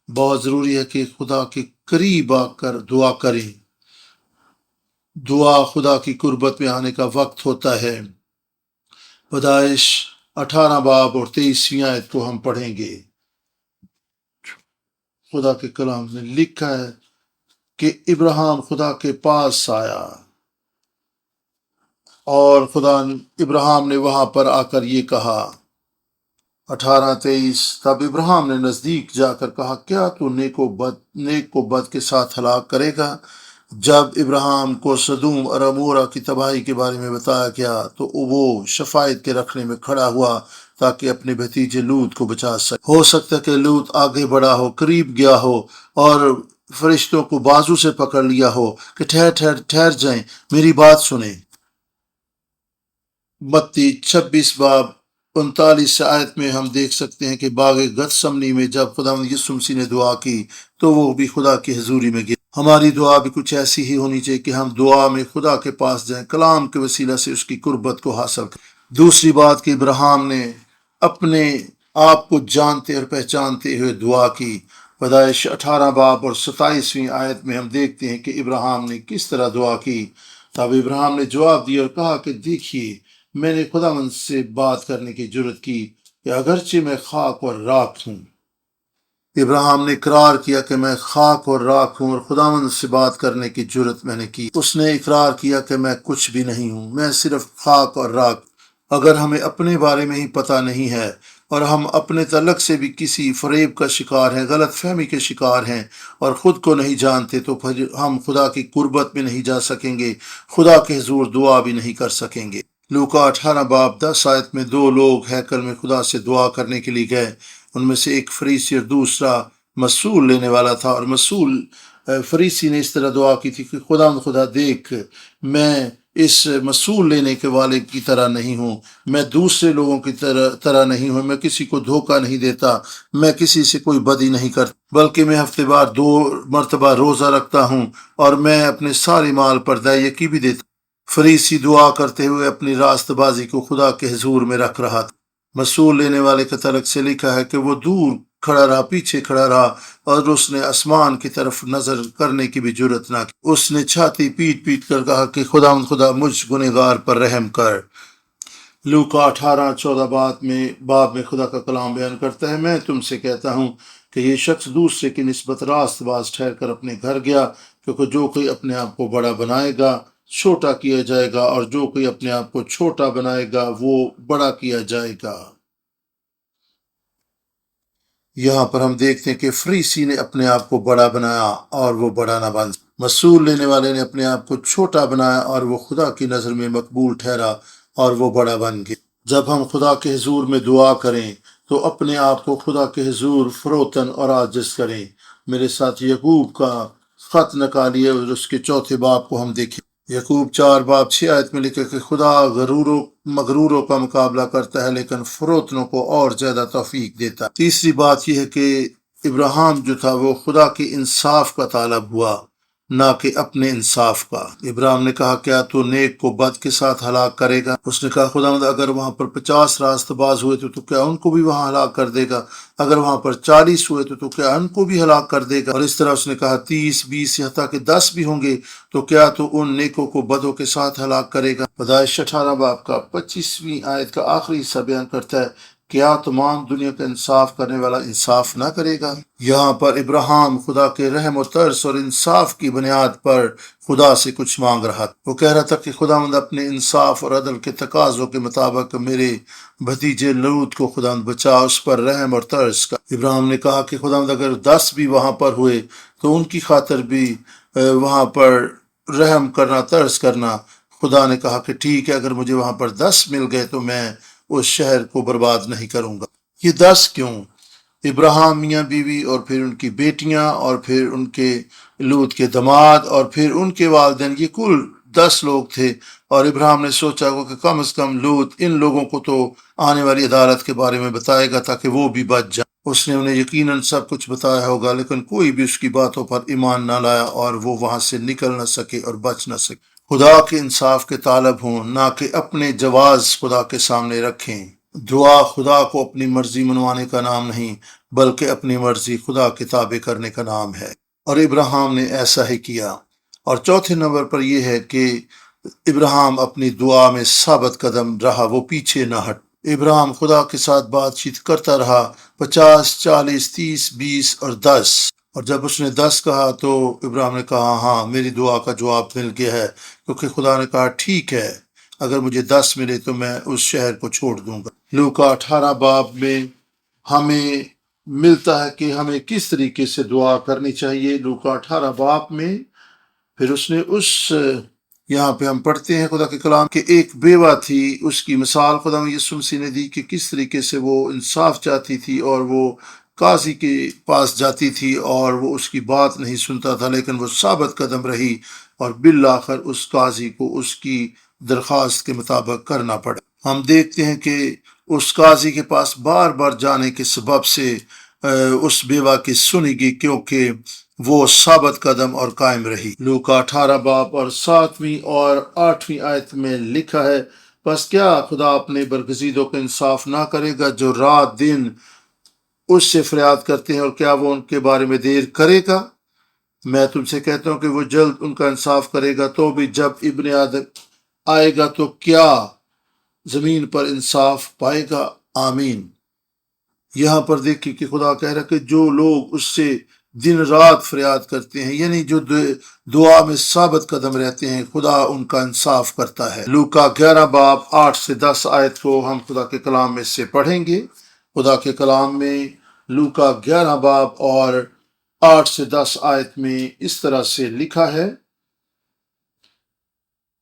بہت ضروری ہے کہ خدا کے قریب آ کر دعا کریں۔ دعا خدا کی قربت میں آنے کا وقت ہوتا ہے۔ پیدائش 18 باب اور 23 آیت کو ہم پڑھیں گے۔ خدا کے کلام میں لکھا ہے کہ ابراہیم خدا کے پاس آیا، اور خدا ابراہیم نے وہاں پر آ کر یہ کہا، 18:23، تب ابراہیم نے نزدیک جا کر کہا، کیا تو نیک کو بد کے ساتھ ہلاک کرے گا؟ جب ابراہیم کو سدوم اور عمورہ کی تباہی کے بارے میں بتایا گیا تو وہ شفاعت کے رکھنے میں کھڑا ہوا تاکہ اپنے بھتیجے لوط کو بچا سکے۔ ہو سکتا ہے کہ لوط آگے بڑھا ہو، قریب گیا ہو اور فرشتوں کو بازو سے پکڑ لیا ہو کہ ٹھہر جائیں، میری بات سنیں۔ متی 26 باب 39 سے آیت میں ہم دیکھ سکتے ہیں کہ باغ گتسمنی میں جب خداوند یسوع مسیح نے دعا کی تو وہ بھی خدا کی حضوری میں گیا۔ ہماری دعا بھی کچھ ایسی ہی ہونی چاہیے کہ ہم دعا میں خدا کے پاس جائیں، کلام کے وسیلہ سے اس کی قربت کو حاصل کریں۔ دوسری بات کہ ابراہیم نے اپنے آپ کو جانتے اور پہچانتے ہوئے دعا کی۔ پیدائش 18 باب اور 27ویں آیت میں ہم دیکھتے ہیں کہ ابراہیم نے کس طرح دعا کی۔ تب ابراہیم نے جواب دیا اور کہا کہ دیکھیے، میں نے خداوند سے بات کرنے کی جرت کی کہ اگرچہ میں خاک اور راکھ ہوں۔ ابراہیم نے اقرار کیا کہ میں خاک اور راکھ ہوں اور خداوند سے بات کرنے کی جرت میں نے کی۔ اس نے اقرار کیا کہ میں کچھ بھی نہیں ہوں، میں صرف خاک اور راکھ۔ اگر ہمیں اپنے بارے میں ہی پتہ نہیں ہے اور ہم اپنے تعلق سے بھی کسی فریب کا شکار ہیں، غلط فہمی کے شکار ہیں اور خود کو نہیں جانتے، تو پھر ہم خدا کی قربت میں نہیں جا سکیں گے، خدا کے حضور دعا بھی نہیں کر سکیں گے۔ لوکا 18 باب 10 آیت میں دو لوگ ہیکل میں خدا سے دعا کرنے کے لیے گئے۔ ان میں سے ایک فریسی اور دوسرا مسئول لینے والا تھا، اور مسئول فریسی نے اس طرح دعا کی تھی کہ خدا دیکھ، میں اس مسئول لینے کے والے کی طرح نہیں ہوں، میں دوسرے لوگوں کی طرح نہیں ہوں، میں کسی کو دھوکہ نہیں دیتا، میں کسی سے کوئی بدی نہیں کرتا، بلکہ میں ہفتے بار 2 مرتبہ روزہ رکھتا ہوں اور میں اپنے سارے مال پر دائیکی بھی دیتا ہوں۔ فریسی دعا کرتے ہوئے اپنی راست بازی کو خدا کے حضور میں رکھ رہا تھا۔ مسئول لینے والے کے تعلق سے لکھا ہے کہ وہ دور کھڑا رہا، پیچھے کھڑا رہا، اور اس نے آسمان کی طرف نظر کرنے کی بھی جرت نہ کی۔ اس نے چھاتی پیٹ کر کہا کہ خدا مجھ گنہگار پر رحم کر۔ لوکا 18-14 باب میں خدا کا کلام بیان کرتا ہے، میں تم سے کہتا ہوں کہ یہ شخص دوسرے کی نسبت راست باز ٹھہر کر اپنے گھر گیا، کیونکہ جو کوئی اپنے آپ کو بڑا بنائے گا چھوٹا کیا جائے گا، اور جو کوئی اپنے آپ کو چھوٹا بنائے گا وہ بڑا کیا جائے گا۔ یہاں پر ہم دیکھتے ہیں کہ فریسی نے اپنے آپ کو بڑا بنایا اور وہ بڑا نہ بن سکا۔ مسئول لینے والے نے اپنے آپ کو چھوٹا بنایا اور وہ خدا کی نظر میں مقبول ٹھہرا اور وہ بڑا بن گیا۔ جب ہم خدا کے حضور میں دعا کریں تو اپنے آپ کو خدا کے حضور فروتن اور عاجز کریں۔ میرے ساتھ یعقوب کا خط نکالیے اور اس کے 4 باب کو ہم دیکھیں۔ یعقوب 4 باب 6 آیت میں لکھا کہ خدا مغروروں کا مقابلہ کرتا ہے لیکن فروتنوں کو اور زیادہ توفیق دیتا ہے۔ تیسری بات یہ ہے کہ ابراہیم جو تھا وہ خدا کے انصاف کا طالب ہوا، نہ کہ اپنے انصاف کا۔ ابراہیم نے کہا کیا تو نیک کو بد کے ساتھ ہلاک کرے گا؟ اس نے کہا خداوند اگر وہاں پر 50 راست باز ہوئے تو کیا ان کو بھی وہاں ہلاک کر دے گا؟ اگر وہاں پر 40 ہوئے تو کیا ان کو بھی ہلاک کر دے گا؟ اور اس طرح اس نے کہا 30 20 یہاں کہ 10 بھی ہوں گے تو کیا تو ان نیکوں کو بدوں کے ساتھ ہلاک کرے گا؟ پیدائش 18 باب کا 25ویں آیت کا آخری حصہ بیان کرتا ہے، کیا تمام دنیا کا انصاف کرنے والا انصاف نہ کرے گا؟ یہاں پر ابراہیم خدا کے رحم و ترس اور انصاف کی بنیاد پر خدا سے کچھ مانگ رہا تھا۔ وہ کہہ رہا تھا کہ خداوند اپنے انصاف اور عدل کے تقاضوں کے مطابق میرے بھتیجے لوط کو خداوند بچا، اس پر رحم اور ترس کا۔ ابراہیم نے کہا کہ خداوند اگر 10 بھی وہاں پر ہوئے تو ان کی خاطر بھی وہاں پر رحم کرنا، ترس کرنا۔ خدا نے کہا کہ ٹھیک ہے، اگر مجھے وہاں پر 10 مل گئے تو میں اس شہر کو برباد نہیں کروں گا۔ یہ 10 کیوں؟ ابراہیم میاں بیوی اور پھر ان کی بیٹیاں اور پھر ان کے لوط کے دماد اور پھر ان کے والدین، یہ کل 10 لوگ تھے، اور ابراہیم نے سوچا کہ کم از کم لوط ان لوگوں کو تو آنے والی عدالت کے بارے میں بتائے گا تاکہ وہ بھی بچ جائیں۔ اس نے انہیں یقیناً سب کچھ بتایا ہوگا، لیکن کوئی بھی اس کی باتوں پر ایمان نہ لایا اور وہ وہاں سے نکل نہ سکے اور بچ نہ سکے۔ خدا کے انصاف کے طالب ہوں، نہ کہ اپنے جواز خدا کے سامنے رکھیں۔ دعا خدا کو اپنی مرضی منوانے کا نام نہیں، بلکہ اپنی مرضی خدا کے تابع کرنے کا نام ہے، اور ابراہیم نے ایسا ہی کیا۔ اور چوتھے نمبر پر یہ ہے کہ ابراہیم اپنی دعا میں ثابت قدم رہا، وہ پیچھے نہ ہٹ۔ ابراہیم خدا کے ساتھ بات چیت کرتا رہا، 50 40 30 20 اور 10، اور جب اس نے 10 کہا تو ابراہیم نے کہا ہاں میری دعا کا جواب مل گیا ہے، کیونکہ خدا نے کہا ٹھیک ہے، اگر مجھے 10 ملے تو میں اس شہر کو چھوڑ دوں گا۔ لوکا 18 باب میں ہمیں ملتا ہے کہ ہمیں کس طریقے سے دعا کرنی چاہیے۔ لوکا 18 باب میں پھر اس نے یہاں پہ ہم پڑھتے ہیں خدا کے کلام کہ ایک بیوہ تھی، اس کی مثال خدا یسوع مسیح نے دی کہ کس طریقے سے وہ انصاف چاہتی تھی اور وہ قاضی کے پاس جاتی تھی اور وہ اس کی بات نہیں سنتا تھا، لیکن وہ ثابت قدم رہی اور بالآخر اس قاضی کو اس کی درخواست کے مطابق کرنا پڑا۔ ہم دیکھتے ہیں کہ اس قاضی کے پاس بار بار جانے کے سبب سے اس بیوہ کی سنی گئی، کیونکہ وہ ثابت قدم اور قائم رہی۔ لوکا 18 باب اور 7ویں اور 8ویں آیت میں لکھا ہے، بس کیا خدا اپنے برگزیدوں کا انصاف نہ کرے گا جو رات دن اس سے فریاد کرتے ہیں، اور کیا وہ ان کے بارے میں دیر کرے گا؟ میں تم سے کہتا ہوں کہ وہ جلد ان کا انصاف کرے گا۔ تو بھی جب ابن آدم آئے گا تو کیا زمین پر انصاف پائے گا؟ آمین۔ یہاں پر دیکھیں کہ خدا کہہ رہا ہے کہ جو لوگ اس سے دن رات فریاد کرتے ہیں، یعنی جو دعا میں ثابت قدم رہتے ہیں، خدا ان کا انصاف کرتا ہے۔ لوکا 11 باب 8 سے 10 آیت کو ہم خدا کے کلام میں سے پڑھیں گے۔ خدا کے کلام میں لوکا 11 باب اور 8 سے 10 آیت میں اس طرح سے لکھا ہے،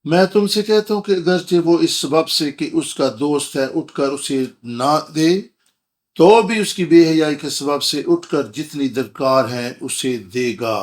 میں تم سے کہتا ہوں کہ اگرچہ وہ اس سبب سے کہ اس کا دوست ہے اٹھ کر اسے نہ دے، تو بھی اس کی بے حیائی کے سبب سے اٹھ کر جتنی درکار ہے اسے دے گا۔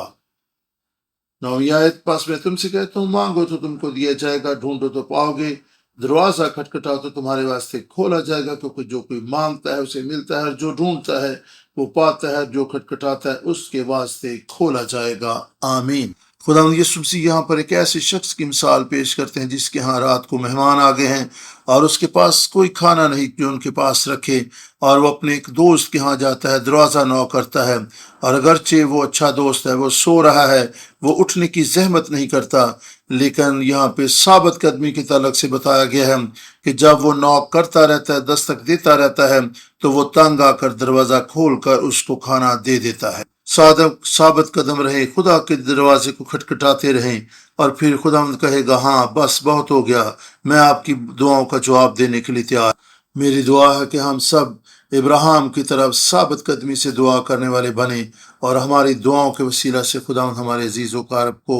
9ویں آیت، پس میں تم سے کہتا ہوں مانگو تو تم کو دیا جائے گا، ڈھونڈو تو پاؤ گے، دروازہ کھٹکھٹاؤ تو تمہارے واسطے کھولا جائے گا، کیونکہ جو کوئی مانگتا ہے اسے ملتا ہے، اور جو ڈھونڈتا ہے وہ پاتا ہے، جو کھٹکھٹاتا ہے اس کے واسطے کھولا جائے گا۔ آمین۔ خدا یسوع مسیح یہاں پر ایک ایسے شخص کی مثال پیش کرتے ہیں جس کے ہاں رات کو مہمان آ گئے ہیں اور اس کے پاس کوئی کھانا نہیں جو ان کے پاس رکھے، اور وہ اپنے ایک دوست کے ہاں جاتا ہے، دروازہ نوک کرتا ہے، اور اگرچہ وہ اچھا دوست ہے، وہ سو رہا ہے، وہ اٹھنے کی زحمت نہیں کرتا، لیکن یہاں پہ ثابت قدمی کے تعلق سے بتایا گیا ہے کہ جب وہ نوک کرتا رہتا ہے، دستک دیتا رہتا ہے، تو وہ تنگ آ کر دروازہ کھول کر اس کو کھانا دے دیتا ہے۔ ثابت قدم رہے، خدا کے دروازے کو کھٹکھٹاتے رہیں، اور پھر خدا کہے گا ہاں بس بہت ہو گیا، میں آپ کی دعاؤں کا جواب دینے کے لیے تیار۔ میری دعا ہے کہ ہم سب ابراہیم کی طرف ثابت قدمی سے دعا کرنے والے بنیں، اور ہماری دعاؤں کے وسیلہ سے خدا ہمارے عزیز و اقارب کو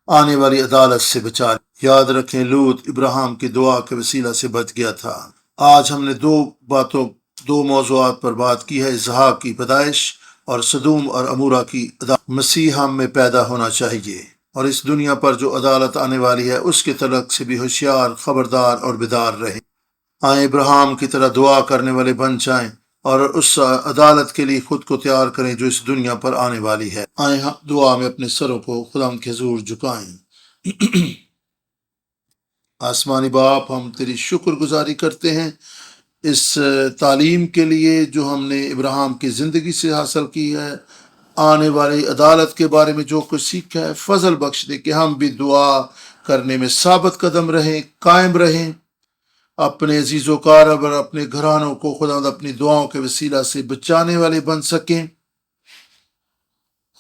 آنے والی عدالت سے بچا لے۔ یاد رکھیں لوط ابراہیم کی دعا کے وسیلہ سے بچ گیا تھا۔ آج ہم نے دو موضوعات پر بات کی ہے، اسحاق کی پیدائش اور سدوم اور عمورہ کی عدالت۔ مسیح ہم میں پیدا ہونا چاہیے، اور اس دنیا پر جو عدالت آنے والی ہے اس کے تعلق سے بھی ہوشیار، خبردار اور بیدار رہیں۔ آئیں ابراہیم کی طرح دعا کرنے والے بن جائیں اور اس عدالت کے لیے خود کو تیار کریں جو اس دنیا پر آنے والی ہے۔ آئیں دعا میں اپنے سروں کو خدا کے حضور جھکائیں۔ آسمانی باپ، ہم تیری شکر گزاری کرتے ہیں اس تعلیم کے لیے جو ہم نے ابراہیم کی زندگی سے حاصل کی ہے، آنے والی عدالت کے بارے میں جو کچھ سیکھا ہے، فضل بخش دے کہ ہم بھی دعا کرنے میں ثابت قدم رہیں، قائم رہیں، اپنے عزیز و اقارب اور اپنے گھرانوں کو خدا اپنی دعاؤں کے وسیلہ سے بچانے والے بن سکیں۔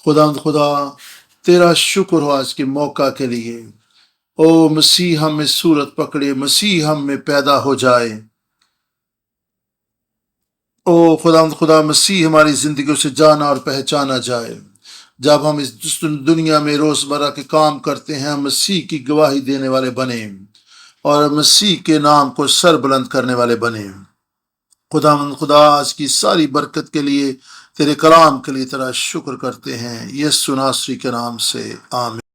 خدا تیرا شکر ہو آج کے موقع کے لیے۔ او مسیح ہم میں صورت پکڑے، مسیح ہم میں پیدا ہو جائے۔ او خدا مسیح ہماری زندگیوں سے جانا اور پہچانا جائے۔ جب ہم اس دنیا میں روزمرہ کے کام کرتے ہیں، ہم مسیح کی گواہی دینے والے بنے اور مسیح کے نام کو سر بلند کرنے والے بنے۔ خدا آج کی ساری برکت کے لیے، تیرے کلام کے لیے تیرا شکر کرتے ہیں، یسوع ناصری کے نام سے، آمین۔